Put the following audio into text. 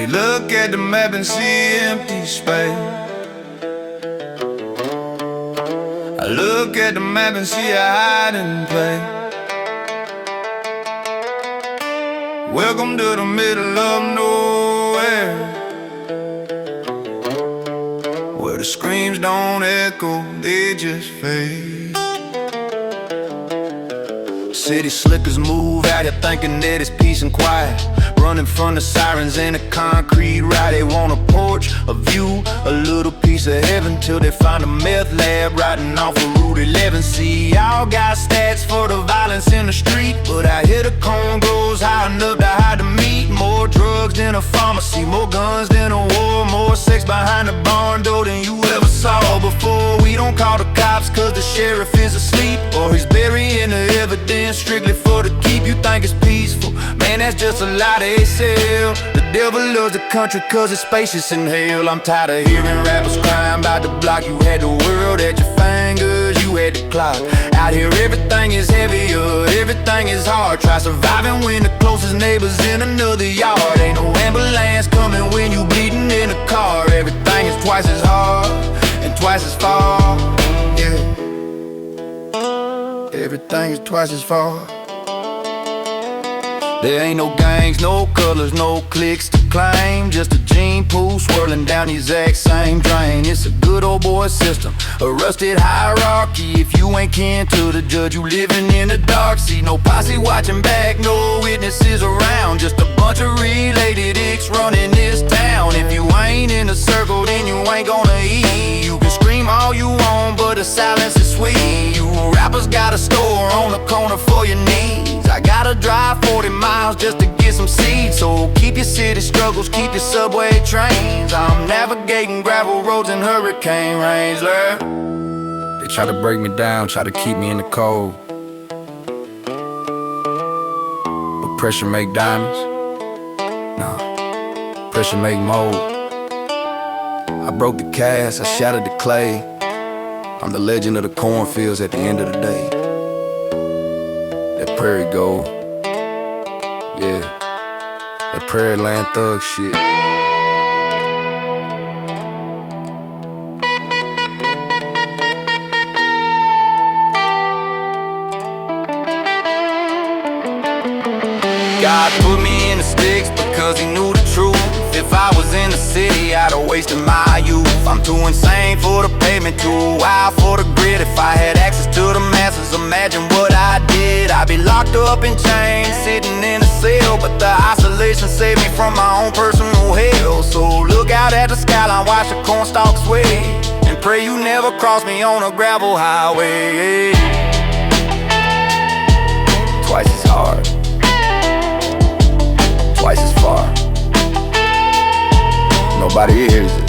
look at the map and see empty space. I look at the map and see a hiding place. Welcome to the middle of nowhere, where the screams don't echo, they just fade. City slickers move out here thinking that it's peace and quiet, running from the sirens in a concrete ride. They want a porch, a view, a little piece of heaven, till they find a meth lab riding off of Route 11. See, y'all got stats for the violence in the street, but I hear the cone goes high enough to hide the meat. More drugs than a pharmacy, more guns than a war, more sex behind the barn door than you ever saw before. We don't call the cops cause the sheriff is asleep, or he's burying the evidence strictly for the keep. You think it's peaceful, man, that's just a lie they sell. The devil loves the country cause it's spacious in hell. I'm tired of hearing rappers crying about the block. You had the world at your fingers, you had the clock. Out here everything is heavier, everything is hard. Try surviving when the closest neighbor's in another yard. Ain't no ambulance coming when you bleeding in a car. Everything is twice as hard and twice as far, yeah. Everything is twice as far. There ain't no gangs, no colors, no cliques to claim, just a gene pool swirling down the exact same drain. It's a good old boy system, a rusted hierarchy. If you ain't kin to the judge, you living in the dark. See, no posse watching back, no witnesses around, just a bunch of related icks running this town. If you ain't in the circle, then you ain't gonna eat. You can scream all you want, but the silence is sweet. You rappers got a store on the corner for your needs. I gotta drive 40 miles just to get some seeds. So keep your city struggles, keep your subway trains. I'm navigating gravel roads in hurricane range, Lord. They try to break me down, try to keep me in the cold, but pressure make diamonds? Nah, pressure make mold. I broke the cast, I shattered the clay. I'm the legend of the cornfields at the end of the day. That prairie gold, yeah, that prairie land thug shit. God put me in the sticks because he knew the truth. If I was in the city, I'd have wasted my youth. I'm too insane for the pavement, too wild for the grid. If I had access to the masses, imagine what I did. I'd be locked up in chains, sitting in a cell, but the isolation saved me from my own personal hell. So look out at the skyline, watch the cornstalk sway, and pray you never cross me on a gravel highway. Twice as hard, twice as far. Nobody hears it.